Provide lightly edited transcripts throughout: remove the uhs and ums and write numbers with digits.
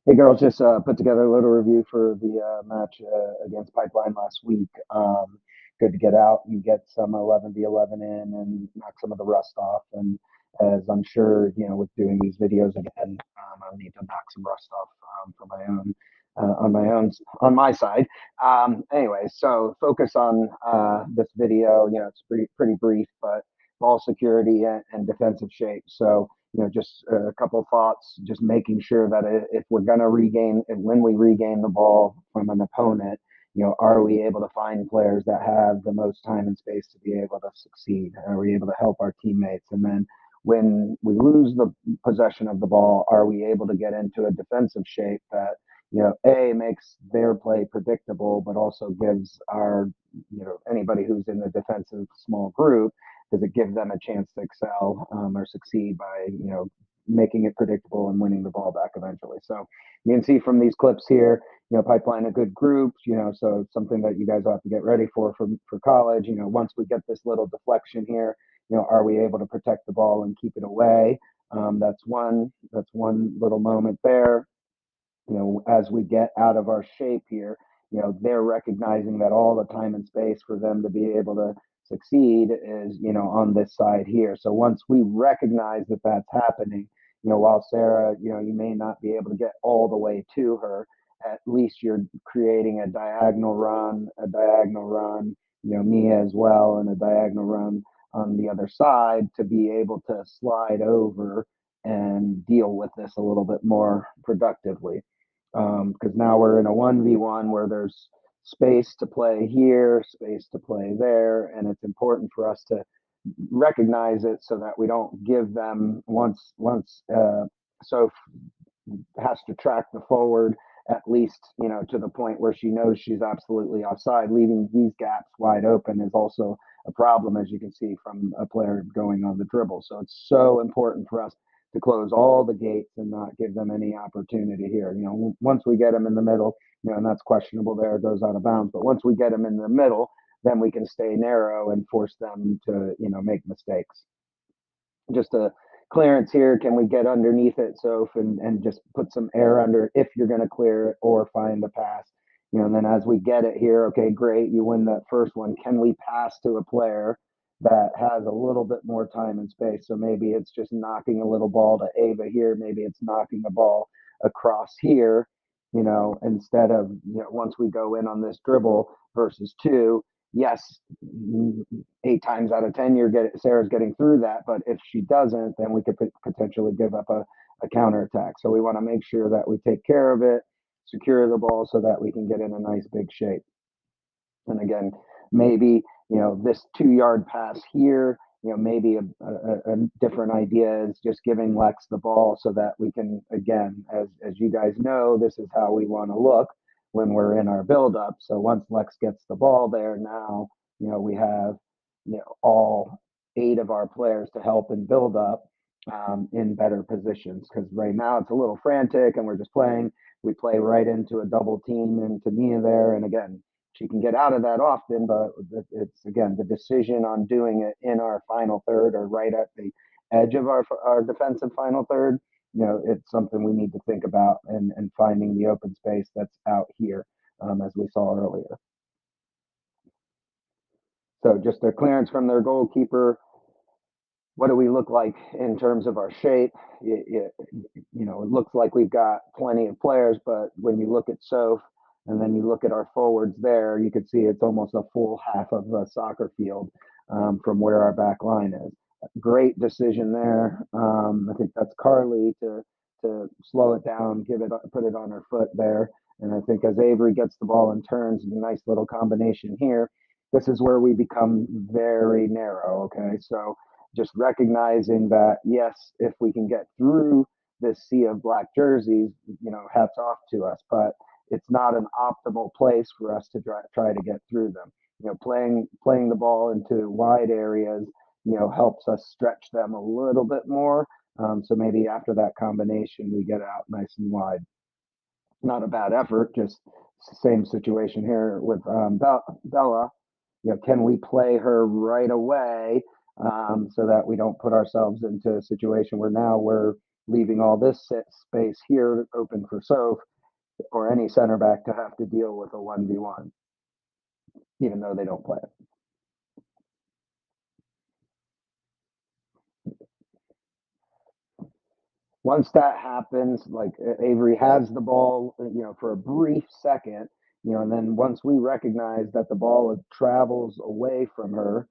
Hey girls, just put together a little review for the match against Pipeline last week. Good to get out and get some 11v11 in and knock some of the rust off. And as I'm sure you know, with doing these videos again, I'll need to knock some rust off for my own on my side. Anyway, so focus on this video. You know, it's pretty brief, but ball security and defensive shape. So just a couple of thoughts, just making sure that if we're going to regain, and when we regain the ball from an opponent, are we able to find players that have the most time and space to be able to succeed? Are we able to help our teammates? And then when we lose the possession of the ball, are we able to get into a defensive shape that, A, makes their play predictable, but also gives our, anybody who's in the defensive small group, does it give them a chance to excel or succeed by making it predictable and winning the ball back eventually. So you can see from these clips here, Pipeline a good group, so it's something that you guys have to get ready for college. Once we get this little deflection here, are we able to protect the ball and keep it away? That's one little moment there. As we get out of our shape here, they're recognizing that all the time and space for them to be able to succeed is, on this side here. So once we recognize that that's happening, while Sarah, you may not be able to get all the way to her, at least you're creating a diagonal run, me as well, and a diagonal run on the other side to be able to slide over and deal with this a little bit more productively because now we're in a 1v1 where there's space to play here, space to play there, and it's important for us to recognize it so that we don't give them so has to track the forward at least to the point where she knows she's absolutely offside. Leaving these gaps wide open is also a problem, as you can see from a player going on the dribble. So it's so important for us to close all the gates and not give them any opportunity here. Once we get them in the middle, and that's questionable there, it goes out of bounds. But once we get them in the middle, then we can stay narrow and force them to make mistakes. Just a clearance here. Can we get underneath it, Soph, and just put some air under if you're going to clear it or find the pass? And then as we get it here, okay, great, you win that first one. Can we pass to a player that has a little bit more time and space? So maybe it's just knocking a little ball to Ava here. Maybe it's knocking a ball across here, instead of, once we go in on this dribble versus two, yes, 8 times out of 10, Sarah's getting through that. But if she doesn't, then we could potentially give up a counterattack. So we want to make sure that we take care of it, secure the ball so that we can get in a nice big shape. And again, maybe, this 2-yard pass here, maybe a different idea is just giving Lex the ball so that we can, again, as you guys know, this is how we want to look when we're in our build-up. So once Lex gets the ball there, now, we have, all 8 of our players to help and build up in better positions. Because right now it's a little frantic and we're just playing. We play right into a double team into Mia there. And again, she can get out of that often, but it's again the decision on doing it in our final third or right at the edge of our defensive final third. It's something we need to think about and finding the open space that's out here, as we saw earlier. So just a clearance from their goalkeeper. What do we look like in terms of our shape? It looks like we've got plenty of players, but when you look at Soph and then you look at our forwards there, you can see it's almost a full half of the soccer field from where our back line is. Great decision there. I think that's Carly to slow it down, put it on her foot there. And I think as Avery gets the ball and turns, a nice little combination here. This is where we become very narrow. Okay, so just recognizing that, yes, if we can get through this sea of black jerseys, hats off to us, but it's not an optimal place for us to try to get through them. Playing the ball into wide areas, helps us stretch them a little bit more. So maybe after that combination, we get out nice and wide. Not a bad effort, just same situation here with Bella. Can we play her right away so that we don't put ourselves into a situation where now we're leaving all this space here open for Soph or any center back to have to deal with a 1v1, even though they don't play it. Once that happens, like Avery has the ball, for a brief second, and then once we recognize that the ball travels away from her,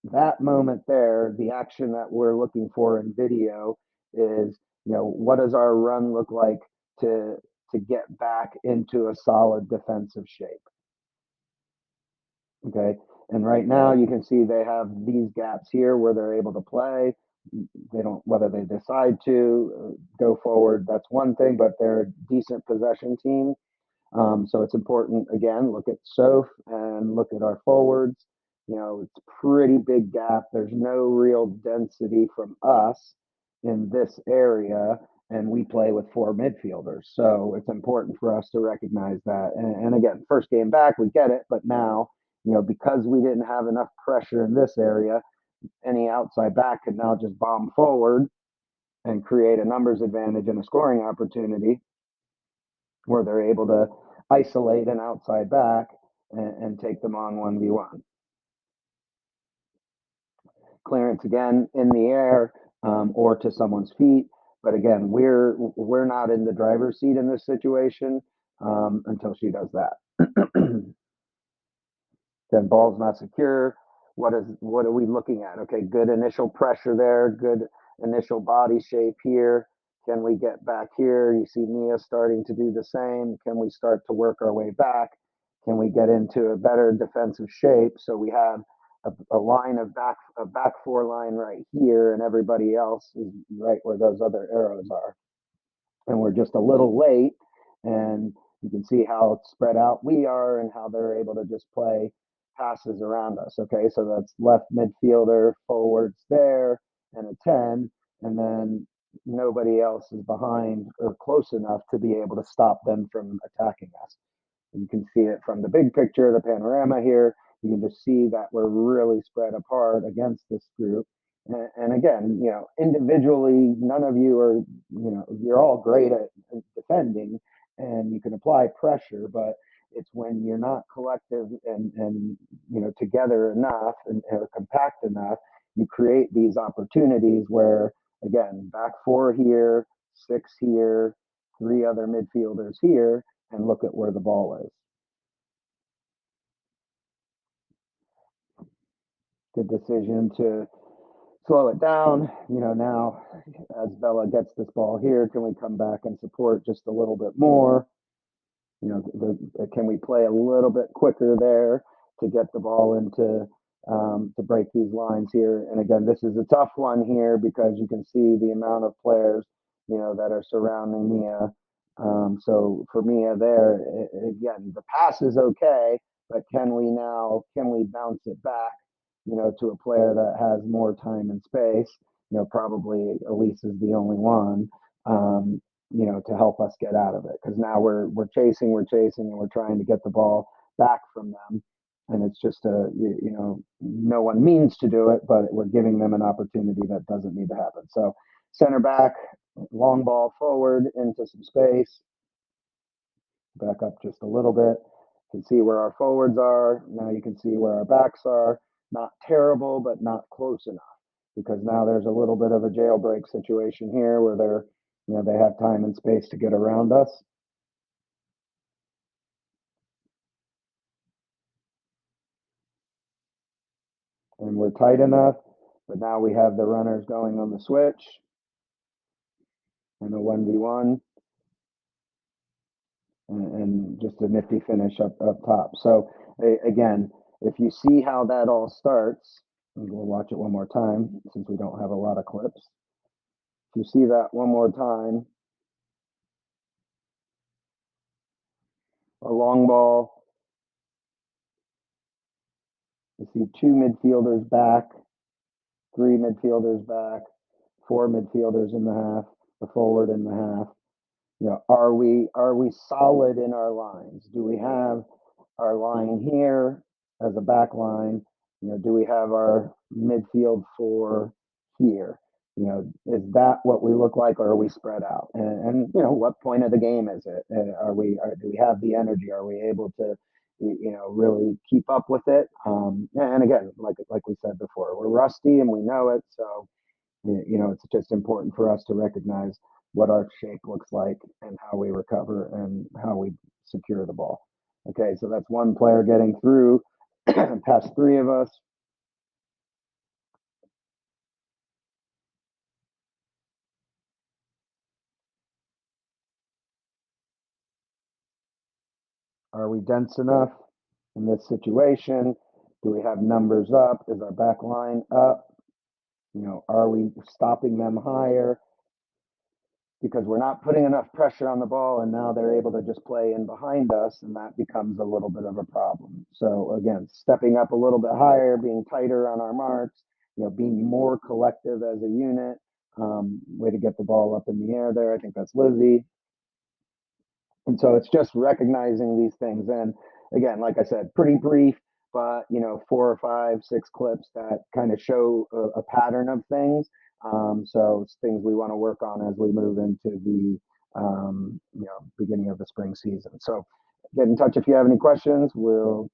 that moment there, the action that we're looking for in video is, what does our run look like to get back into a solid defensive shape? Okay. And right now you can see they have these gaps here where they're able to play. They don't, whether they decide to go forward, that's one thing, but they're a decent possession team. So it's important, again, look at Soph and look at our forwards. It's pretty big gap. There's no real density from us in this area, and we play with 4 midfielders. So it's important for us to recognize that. And again, first game back, we get it, but now, because we didn't have enough pressure in this area, any outside back could now just bomb forward and create a numbers advantage and a scoring opportunity where they're able to isolate an outside back and take them on 1v1. Clearance again in the air or to someone's feet. But again, we're not in the driver's seat in this situation until she does that. Then ball's not secure. What are we looking at? Okay, good initial pressure there, good initial body shape here. Can we get back here? You see Mia starting to do the same. Can we start to work our way back? Can we get into a better defensive shape so we have a line of back 4 line right here, and everybody else is right where those other arrows are. And we're just a little late, and you can see how spread out we are and how they're able to just play passes around us. Okay, so that's left midfielder, forwards there, and a 10, and then nobody else is behind or close enough to be able to stop them from attacking us. You can see it from the big picture, the panorama here. You can just see that we're really spread apart against this group. And again, individually, none of you are, you're all great at defending and you can apply pressure, but it's when you're not collective and together enough and compact enough, you create these opportunities where, again, back 4 here, 6 here, 3 other midfielders here, and look at where the ball is. Good decision to slow it down. Now as Bella gets this ball here, can we come back and support just a little bit more? Can we play a little bit quicker there to get the ball into to break these lines here? And again, this is a tough one here because you can see the amount of players that are surrounding Mia. So for Mia there, again, the pass is okay, but can we bounce it back, to a player that has more time and space? Probably Elise is the only one, to help us get out of it. Because now we're chasing, and we're trying to get the ball back from them. And it's just no one means to do it, but we're giving them an opportunity that doesn't need to happen. So center back, long ball forward into some space, back up just a little bit. You can see where our forwards are. Now you can see where our backs are. Not terrible, but not close enough, because now there's a little bit of a jailbreak situation here where they have time and space to get around us. And we're tight enough, but now we have the runners going on the switch and a 1v1 and just a nifty finish up top. So again, if you see how that all starts, and we'll watch it one more time since we don't have a lot of clips. If you see that one more time, a long ball, you see 2 midfielders back, 3 midfielders back, 4 midfielders in the half, the forward in the half. Are we solid in our lines? Do we have our line here as a back line? Do we have our midfield 4 here? Is that what we look like, or are we spread out? And what point of the game is it? Do we have the energy? Are we able to, really keep up with it? And again, like we said before, we're rusty and we know it. So, it's just important for us to recognize what our shape looks like and how we recover and how we secure the ball. Okay, so that's one player getting through past three of us. Are we dense enough in this situation? Do we have numbers up? Is our back line up? Are we stopping them higher? Because we're not putting enough pressure on the ball, and now they're able to just play in behind us, and that becomes a little bit of a problem. So again, stepping up a little bit higher, being tighter on our marks, being more collective as a unit. Way to get the ball up in the air there. I think that's Lizzie. And so it's just recognizing these things. And again, like I said, pretty brief, but four or five, six clips that kind of show a pattern of things. So it's things we want to work on as we move into the beginning of the spring season. So get in touch if you have any questions. We'll